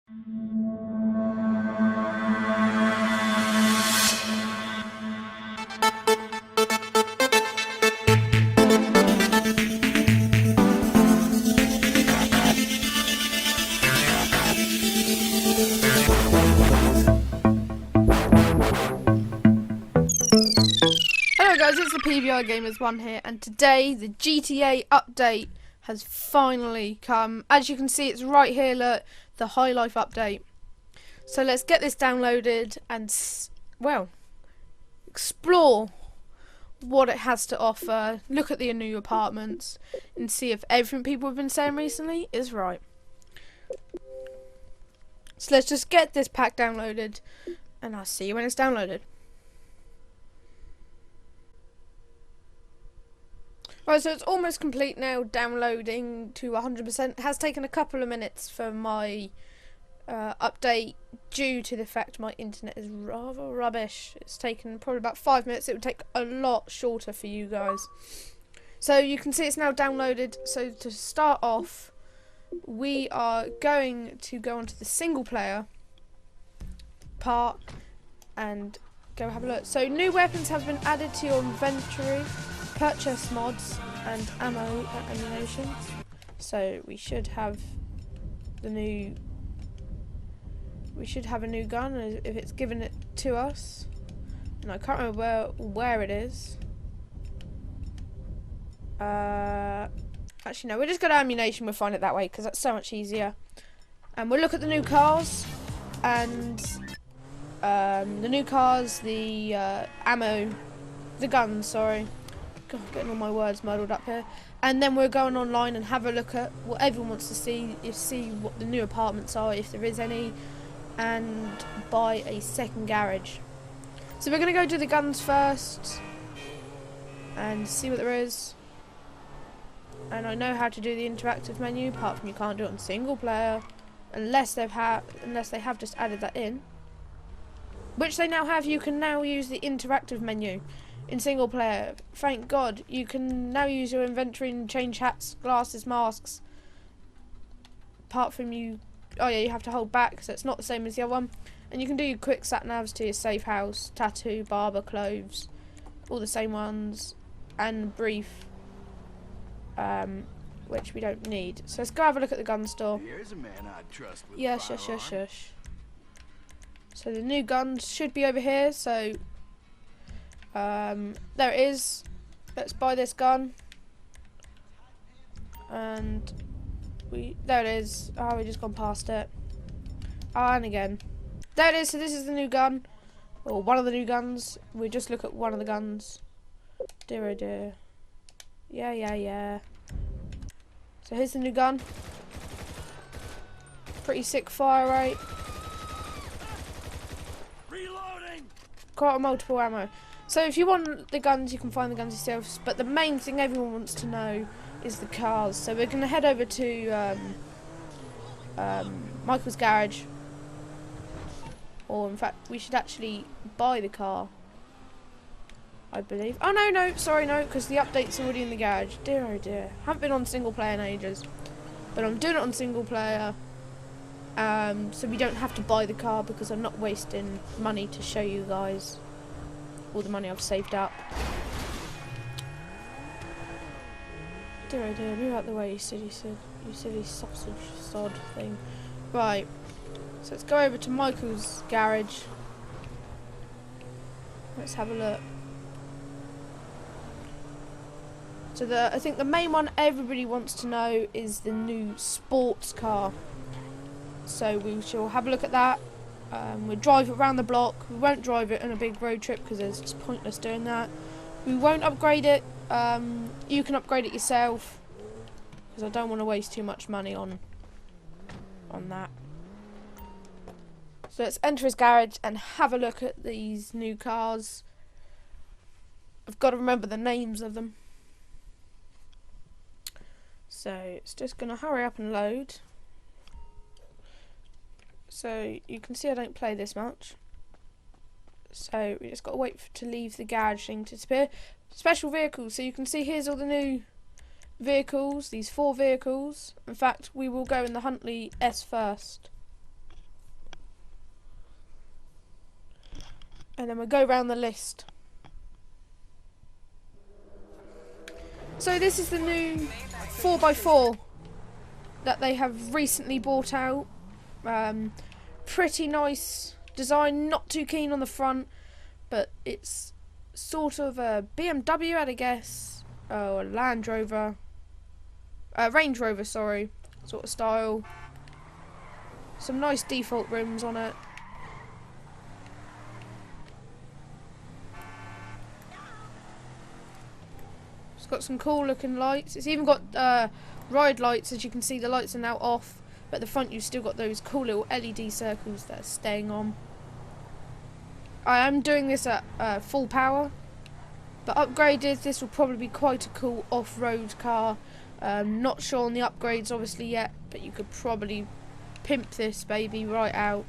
Hello guys, it's the ThePVRGamers 1 here, and today the GTA update has finally come. As you can see, it's right here, look, the Highlife update. So let's get this downloaded and, well, explore what it has to offer, look at the new apartments, and see if everything people have been saying recently is right. So let's just get this pack downloaded, and I'll see you when it's downloaded. Right, so it's almost complete now, downloading to 100%. It has taken a couple of minutes for my update due to the fact my internet is rather rubbish. It's taken probably about 5 minutes. It would take a lot shorter for you guys. So you can see it's now downloaded. So to start off, we are going to go onto the single player part and go have a look. So new weapons have been added to your inventory. Purchase mods and ammunition. So we should have the new. We should have a new gun if it's given it to us. And I can't remember where it is. Actually, no. We'll just go to ammunition. We'll find it that way because that's so much easier. And we'll look at the new cars and the new cars, the ammo, the guns. Sorry. God, getting all my words muddled up here. And then we're going online and have a look at what everyone wants to see. You see what the new apartments are, if there is any, and buy a second garage. So we're going to go do the guns first and see what there is. And I know how to do the interactive menu, apart from you can't do it on single player unless they have just added that in, which they now have. You can now use the interactive menu in single player. Thank God. You can now use your inventory and change hats, glasses, masks. Apart from you have to hold back, so it's not the same as the other one. And you can do your quick sat navs to your safe house, tattoo, barber, clothes, all the same ones, and brief, which we don't need. So let's go have a look at the gun store. Here's a man I'd trust with Yeah, shush. So the new guns should be over here. So there it is. Let's buy this gun. And there it is. Oh, we just gone past it. And again. There it is. So this is the new gun. Or one of the new guns. We just look at one of the guns. Dear oh dear. Yeah. So here's the new gun. Pretty sick fire rate. Reloading. Quite a multiple ammo. So if you want the guns, you can find the guns yourselves. But the main thing everyone wants to know is the cars. So we're going to head over to Michael's garage. Or in fact, we should actually buy the car, I believe. Oh no, sorry, no, because the update's already in the garage. Dear oh dear. Haven't been on single player in ages. But I'm doing it on single player. So we don't have to buy the car because I'm not wasting money to show you guys all the money I've saved up. Dear oh dear, move out the way, you silly sausage sod thing. Right, so let's go over to Michael's garage. Let's have a look. So I think the main one everybody wants to know is the new sports car. So we shall have a look at that. We'll drive it around the block. We won't drive it on a big road trip because it's just pointless doing that. We won't upgrade it. You can upgrade it yourself because I don't want to waste too much money on that. So let's enter his garage and have a look at these new cars. I've got to remember the names of them. So it's just going to hurry up and load. So you can see I don't play this much. So we just got to wait to leave the garage thing to disappear. Special vehicles. So you can see here's all the new vehicles. These 4 vehicles. In fact, we will go in the Huntley S first. And then we'll go around the list. So this is the new 4x4 that they have recently brought out. Pretty nice design, not too keen on the front, but it's sort of a BMW, I'd guess, or a Land Rover, Range Rover, sorry, sort of style. Some nice default rims on it. It's got some cool looking lights. It's even got ride lights. As you can see, the lights are now off, but at the front you've still got those cool little LED circles that are staying on. I am doing this at full power, but upgraded this will probably be quite a cool off-road car. Not sure on the upgrades obviously yet, but you could probably pimp this baby right out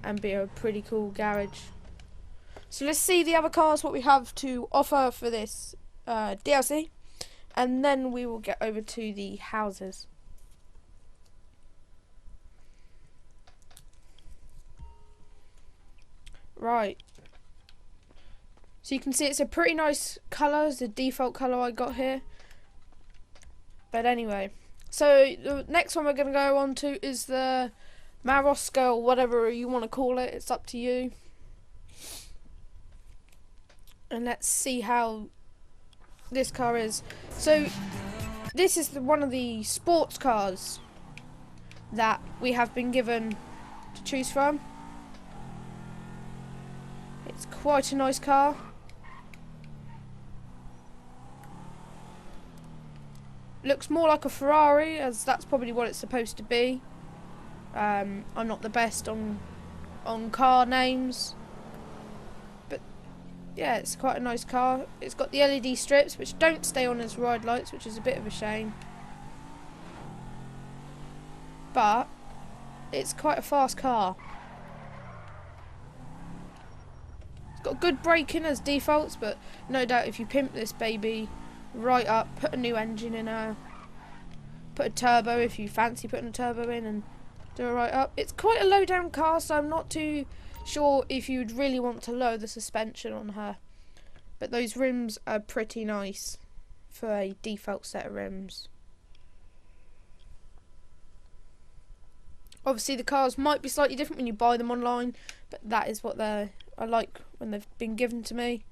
and be a pretty cool garage. So let's see the other cars, what we have to offer for this DLC, and then we will get over to the houses. Right, so you can see it's a pretty nice colour. It's the default colour I got here. But anyway, so the next one we're going to go on to is the Maroska, or whatever you want to call it. It's up to you. And let's see how this car is. So this is one of the sports cars that we have been given to choose from. It's quite a nice car. Looks more like a Ferrari, as that's probably what it's supposed to be. I'm not the best on car names, but yeah, it's quite a nice car. It's got the LED strips, which don't stay on as ride lights, which is a bit of a shame. But it's quite a fast car. It's got good braking as defaults, but no doubt if you pimp this baby right up, put a new engine in her, put a turbo if you fancy putting a turbo in, and do it right up. It's quite a low down car, so I'm not too sure if you'd really want to lower the suspension on her, but those rims are pretty nice for a default set of rims. Obviously the cars might be slightly different when you buy them online, but that is what I like when they've been given to me.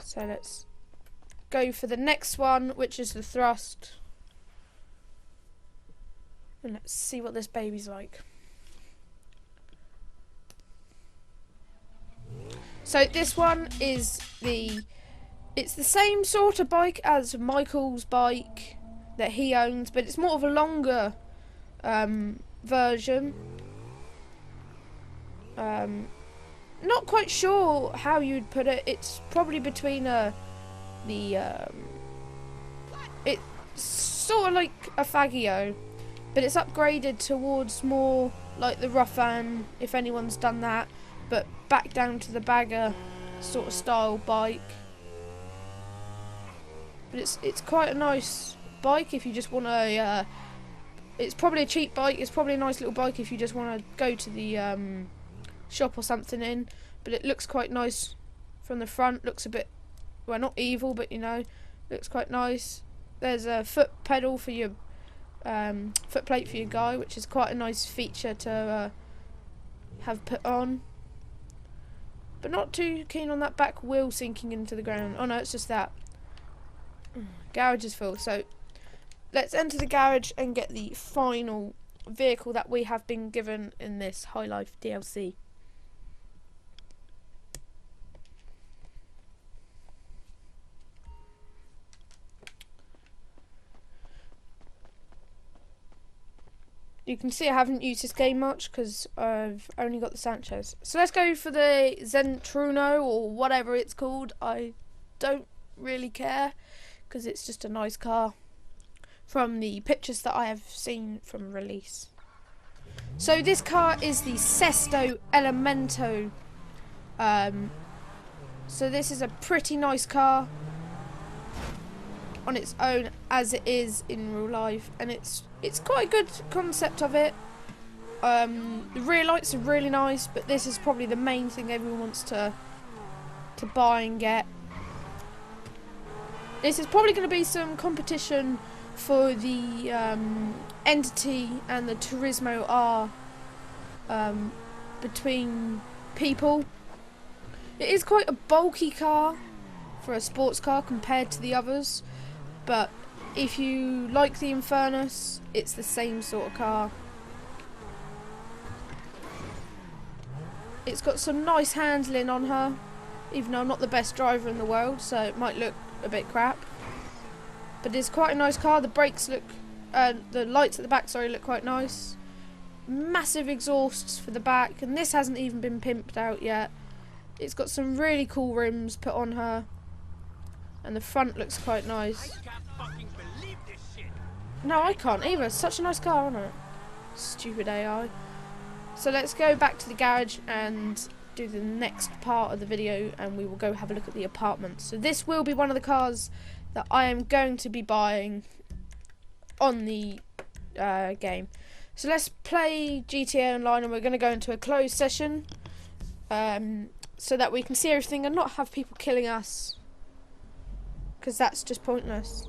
So let's go for the next one, which is the Thrust, and let's see what this baby's like. So this one is it's the same sort of bike as Michael's bike that he owns, but it's more of a longer version. Not quite sure how you'd put it. It's probably between it's sort of like a Faggio, but it's upgraded towards more like the Roughan, if anyone's done that, but back down to the bagger sort of style bike. But it's quite a nice bike if you just want to. It's probably a cheap bike. It's probably a nice little bike if you just want to go to the shop or something in. But it looks quite nice from the front. Looks a bit, well, not evil, but you know, looks quite nice. There's a foot pedal for your foot plate for your guy, which is quite a nice feature to have put on. But not too keen on that back wheel sinking into the ground. Oh no, it's just that. Garage is full, so let's enter the garage and get the final vehicle that we have been given in this Highlife DLC. You can see I haven't used this game much because I've only got the Sanchez. So let's go for the Zentruno, or whatever it's called. I don't really care because it's just a nice car from the pictures that I have seen from release. So this car is the Sesto Elemento. So this is a pretty nice car on its own as it is in real life, and it's quite a good concept of it. The rear lights are really nice, but this is probably the main thing everyone wants to buy and get. This is probably going to be some competition for the Entity and the Turismo R between people. It is quite a bulky car for a sports car compared to the others, but if you like the Infernus, it's the same sort of car. It's got some nice handling on her, even though I'm not the best driver in the world, so it might look a bit crap. But it's quite a nice car. The brakes look, the lights at the back, sorry, look quite nice. Massive exhausts for the back, and this hasn't even been pimped out yet. It's got some really cool rims put on her, and the front looks quite nice. I can't fucking believe this shit. No, I can't either. It's such a nice car, isn't it? Stupid AI. So let's go back to the garage and do the next part of the video, and we will go have a look at the apartments. So this will be one of the cars that I am going to be buying on the game. So let's play GTA Online, and we're going to go into a closed session so that we can see everything and not have people killing us, because that's just pointless.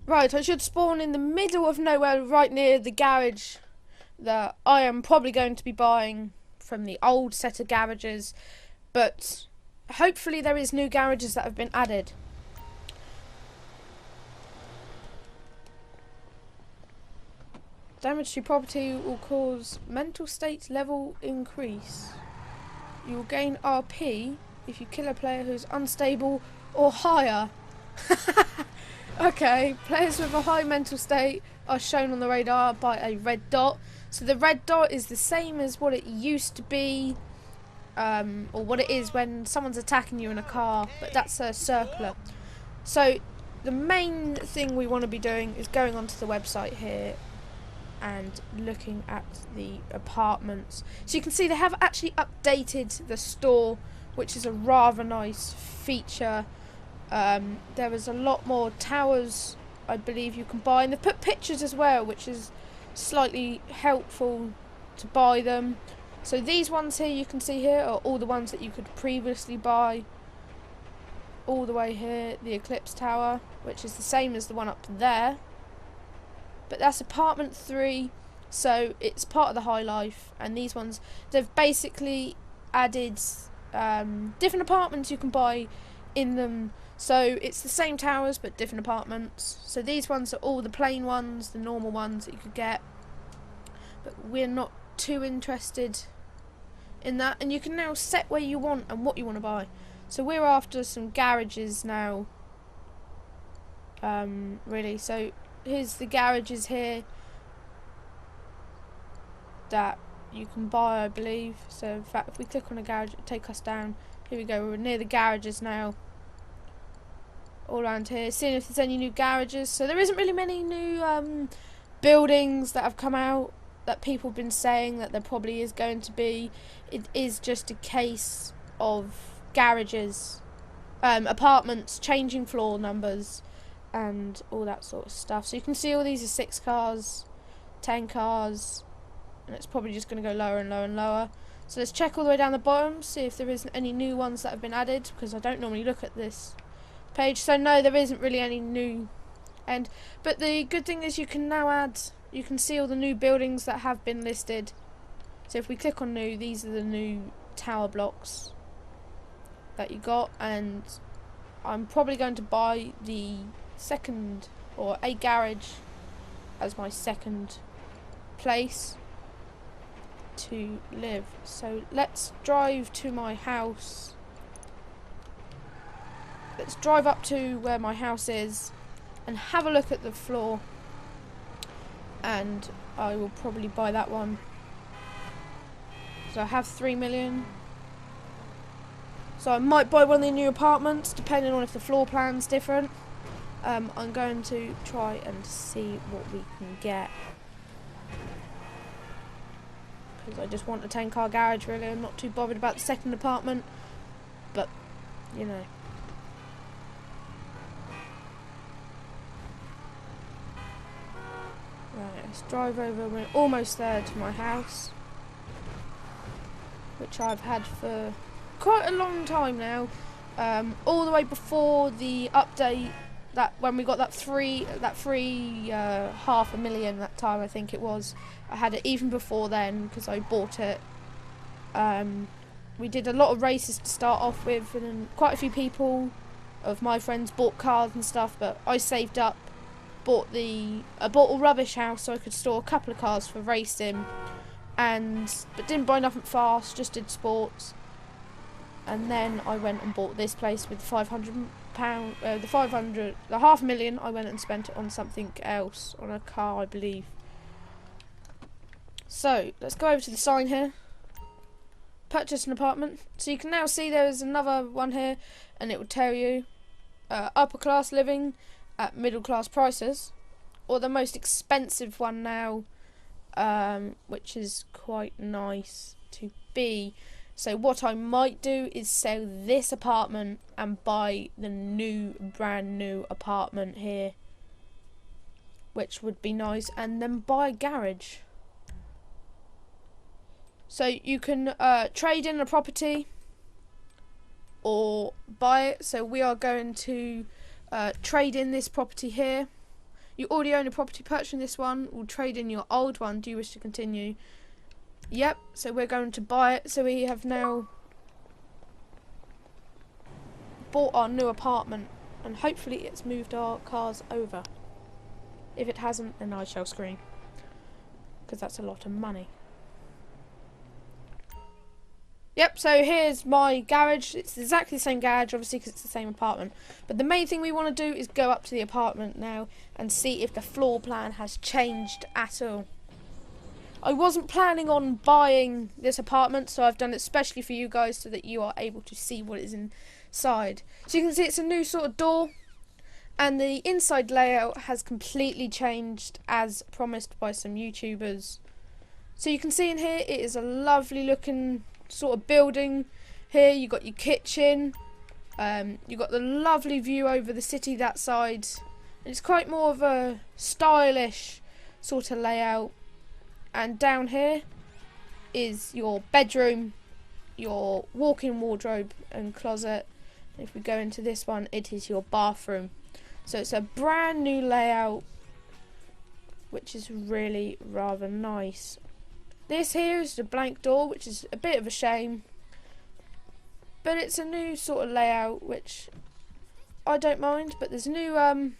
Right, I should spawn in the middle of nowhere, right near the garage that I am probably going to be buying from the old set of garages, but hopefully there is new garages that have been added. Damage to property will cause mental state level increase. You will gain RP if you kill a player who is unstable or higher. Okay, players with a high mental state are shown on the radar by a red dot. So the red dot is the same as what it used to be, or what it is when someone's attacking you in a car, but that's a circular. So the main thing we want to be doing is going onto the website here and looking at the apartments. So you can see they have actually updated the store, which is a rather nice feature. There is a lot more towers, I believe, you can buy, and they've put pictures as well, which is slightly helpful to buy them. So these ones here you can see here are all the ones that you could previously buy. All the way here, the Eclipse Tower, which is the same as the one up there, but that's apartment 3, so it's part of the Highlife. And these ones, they've basically added different apartments you can buy in them. So it's the same towers but different apartments. So these ones are all the plain ones, the normal ones that you could get, but we're not too interested in that. And you can now set where you want and what you want to buy. So we're after some garages now, really. So here's the garages here that you can buy, I believe. So in fact, if we click on a garage, it'll take us down. Here we go, we're near the garages now. All around here, seeing if there's any new garages. So there isn't really many new buildings that have come out that people have been saying that there probably is going to be. It is just a case of garages, apartments, changing floor numbers and all that sort of stuff. So you can see all these are 6 cars, 10 cars, and it's probably just going to go lower and lower and lower. So let's check all the way down the bottom, see if there isn't any new ones that have been added, because I don't normally look at this page. So no, there isn't really any new. But the good thing is you can now add, you can see all the new buildings that have been listed. So if we click on new, these are the new tower blocks that you got, and I'm probably going to buy the second, or a garage as my second place to live. So let's drive to my house. Let's drive up to where my house is and have a look at the floor, and I will probably buy that one. So I have 3 million. So I might buy one of the new apartments, depending on if the floor plan's different. I'm going to try and see what we can get. Because I just want a 10-car garage, really. I'm not too bothered about the second apartment. But, you know. Right, let's drive over. We're almost there to my house. Which I've had for quite a long time now. All the way before the update, that when we got that free $500,000 that time, I think it was. I had it even before then because I bought it. We did a lot of races to start off with, and then quite a few people of my friends bought cars and stuff, but I saved up, bought a rubbish house so I could store a couple of cars for racing, but didn't buy nothing fast, just did sports. And then I went and bought this place with £500, the $500,000. I went and spent it on something else, on a car, I believe. So let's go over to the sign here. Purchase an apartment. So you can now see there is another one here, and it will tell you upper class living at middle class prices, or the most expensive one now, which is quite nice to be. So what I might do is sell this apartment and buy the brand new apartment here, which would be nice, and then buy a garage. So you can trade in a property or buy it. So we are going to trade in this property here. You already own a property, purchasing this one. We'll trade in your old one. Do you wish to continue? Yep, so we're going to buy it. So we have now bought our new apartment, and hopefully it's moved our cars over. If it hasn't, then I shall scream, because that's a lot of money. Yep, so here's my garage. It's exactly the same garage, obviously, because it's the same apartment. But the main thing we want to do is go up to the apartment now and see if the floor plan has changed at all. I wasn't planning on buying this apartment, so I've done it specially for you guys so that you are able to see what is inside. So you can see it's a new sort of door, and the inside layout has completely changed as promised by some YouTubers. So you can see in here it is a lovely looking sort of building. Here you got your kitchen, you got the lovely view over the city that side. It's quite more of a stylish sort of layout. And down here is your bedroom, your walk-in wardrobe and closet. If we go into this one, it is your bathroom. So it's a brand new layout, which is really rather nice. This here is the blank door, which is a bit of a shame, but it's a new sort of layout, which I don't mind. But there's a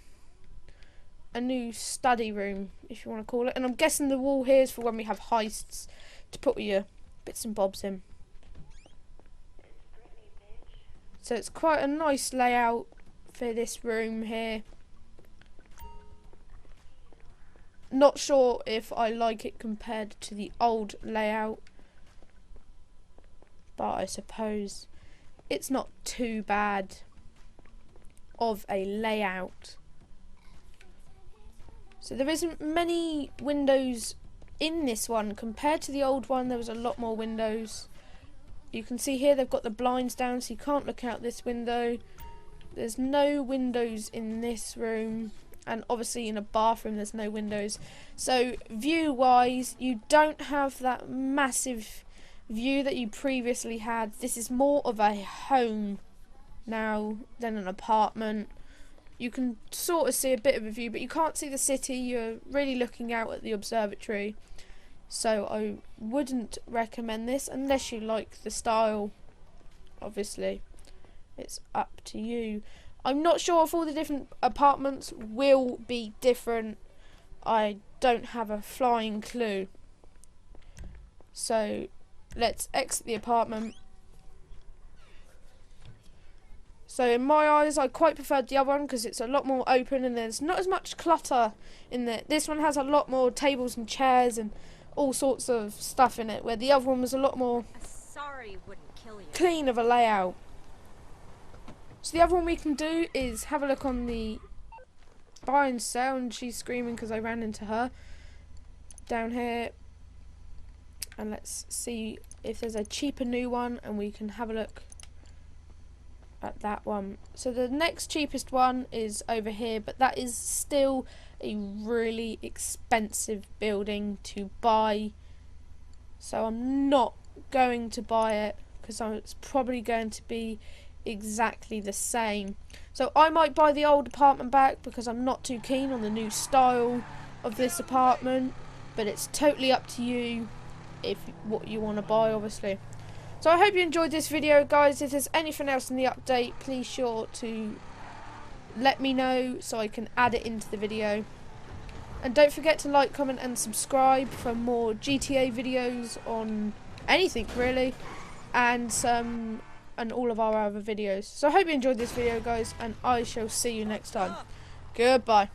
new study room, if you want to call it, and I'm guessing the wall here is for when we have heists to put your bits and bobs in. So it's quite a nice layout for this room here. Not sure if I like it compared to the old layout, but I suppose it's not too bad of a layout. So there isn't many windows in this one compared to the old one. There was a lot more windows. You can see here they've got the blinds down, so you can't look out this window. There's no windows in this room, and obviously in a bathroom there's no windows. So view wise, you don't have that massive view that you previously had. This is more of a home now than an apartment. You can sort of see a bit of a view, but you can't see the city. You're really looking out at the observatory. So I wouldn't recommend this unless you like the style. Obviously, it's up to you. I'm not sure if all the different apartments will be different. I don't have a flying clue. So let's exit the apartment. So in my eyes, I quite preferred the other one because it's a lot more open and there's not as much clutter in there. This one has a lot more tables and chairs and all sorts of stuff in it, where the other one was a lot more clean of a layout. So the other one we can do is have a look on the buy and sell, and she's screaming because I ran into her down here. And let's see if there's a cheaper new one, and we can have a look at that one. So the next cheapest one is over here, but that is still a really expensive building to buy, so I'm not going to buy it because it's probably going to be exactly the same. So I might buy the old apartment back because I'm not too keen on the new style of this apartment, but it's totally up to you if what you want to buy, obviously. So I hope you enjoyed this video, guys. If there's anything else in the update, please sure to let me know so I can add it into the video. And don't forget to like, comment and subscribe for more GTA videos on anything really, and all of our other videos. So I hope you enjoyed this video, guys, and I shall see you next time. Goodbye.